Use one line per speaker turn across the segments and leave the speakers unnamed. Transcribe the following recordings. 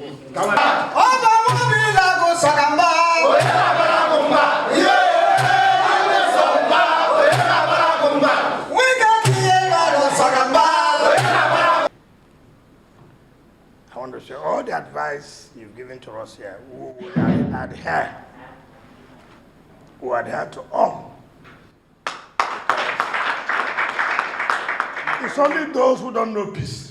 I want to say all the advice you've given to us here, who adhere to all. It's only those who don't know peace.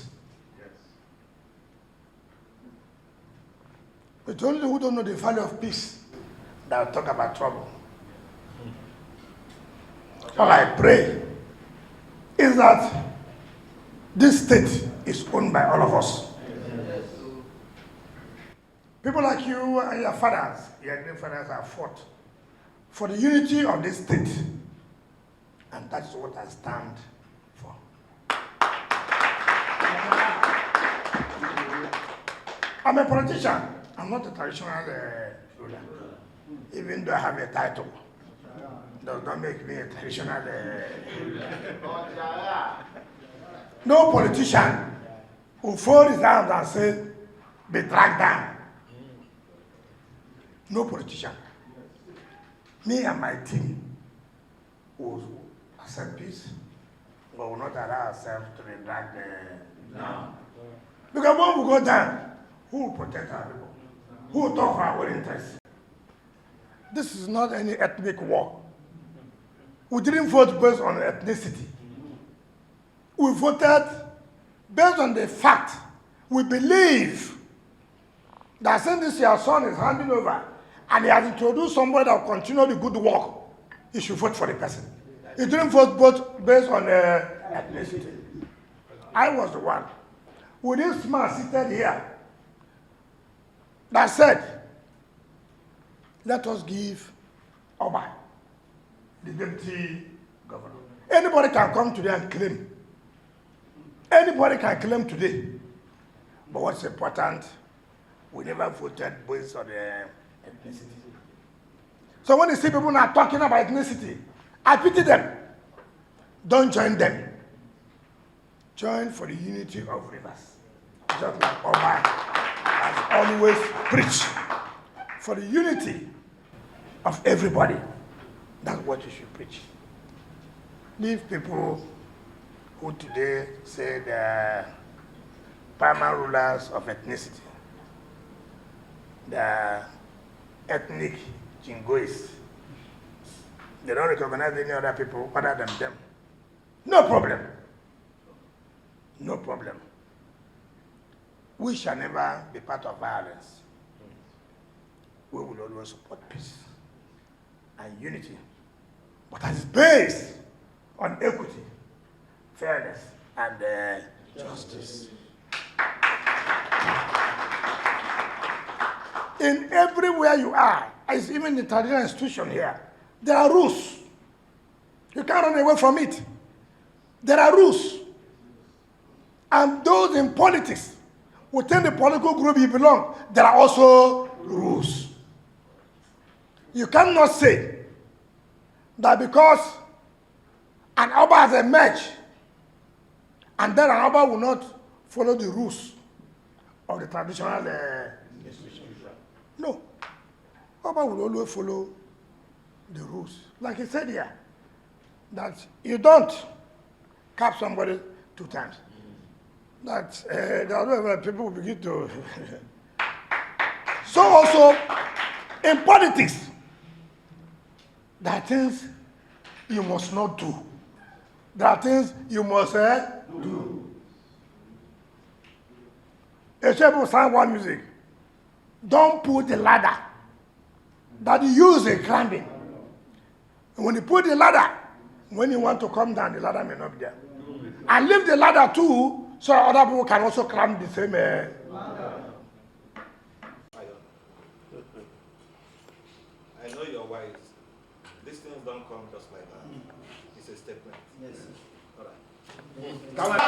It's only those who don't know the value of peace that will talk about trouble. All I pray is that this state is owned by all of us. People like you and your fathers, your grandfathers have fought for the unity of this state. And that's what I stand for. I'm a politician. I'm not a traditional ruler. Even though I have a title, does not make me a traditional No politician who fold his arms and say, be dragged down. No politician. Me and my team will accept peace, but will not allow ourselves to be dragged down. Because when we go down, who will protect our people? Who will talk for our interests? This is not any ethnic war. We didn't vote based on ethnicity. We voted based on the fact we believe that since this your son is handing over and he has introduced somebody that will continue the good work, you should vote for the person. You didn't vote based on ethnicity. I was the one with this man seated here that said, let us give Oba the deputy governor. Anybody can come today and claim. Anybody can claim today. But what's important, we never voted based on ethnicity. So when you see people now talking about ethnicity, I pity them. Don't join them. Join for the unity of rivers. Just like Oba has always preached. For the unity of everybody. That's what you should preach. Leave people who today say they're primary rulers of ethnicity. They're ethnic jingoists. They don't recognize any other people other than them. No problem. No problem. We shall never be part of violence. We will always support peace and unity. But as it's based on equity, fairness, and justice. In everywhere you are, as even the traditional institution here, there are rules. You can't run away from it. There are rules. And those in politics, within the political group you belong, there are also rules. You cannot say that because an Oba has emerged, and then an Oba will not follow the rules of the traditional institution. No. Oba will always follow the rules. Like he said here, that you don't cap somebody 2 times. That the other people will begin to... So also, in politics, there are things you must not do. There are things you must do. A shepherd will sign one music. Don't put the ladder that you use in climbing. And when you put the ladder, when you want to come down, the ladder may not be there. And leave the ladder too, so other people can also climb the same
I know you're wise. These things don't come just like that. It's a statement. Yes. All right. Come on.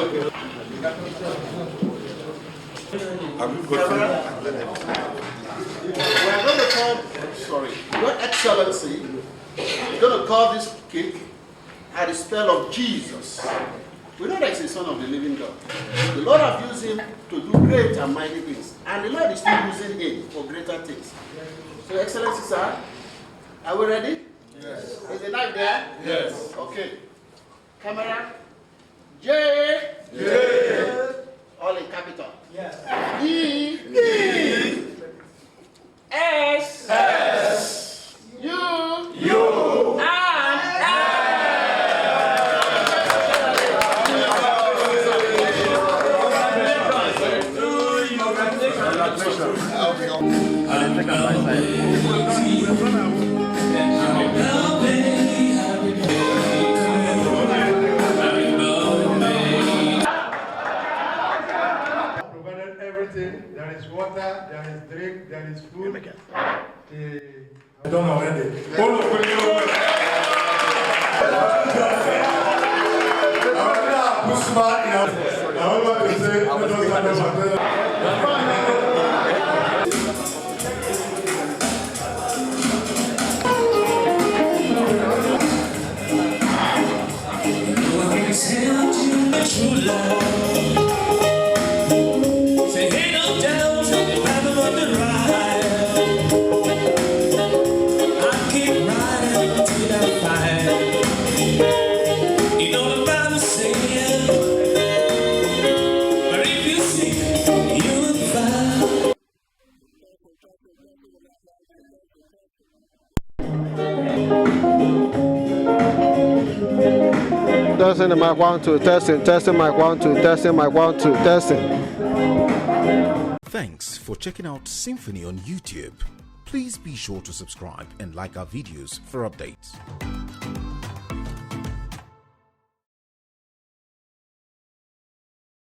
We're going to call, Your Excellency is going to call this cake at the spell of Jesus. We know that he's the Son of the living God. The Lord has used him to do great and mighty things. And the Lord is still using him for greater things. So, Your Excellency, sir, are we ready? Yes. Is the knife there? Yes. Okay. Camera. J. All in capital. Yes. E. S. U. And
everything. There is water, there is drink, there is food. I don't know when
Testing mic 1 2 testing mic 1 2 testing mic 1 2 testing.
Thanks for checking out SYMFONI on YouTube. Please be sure to subscribe and like our videos for updates.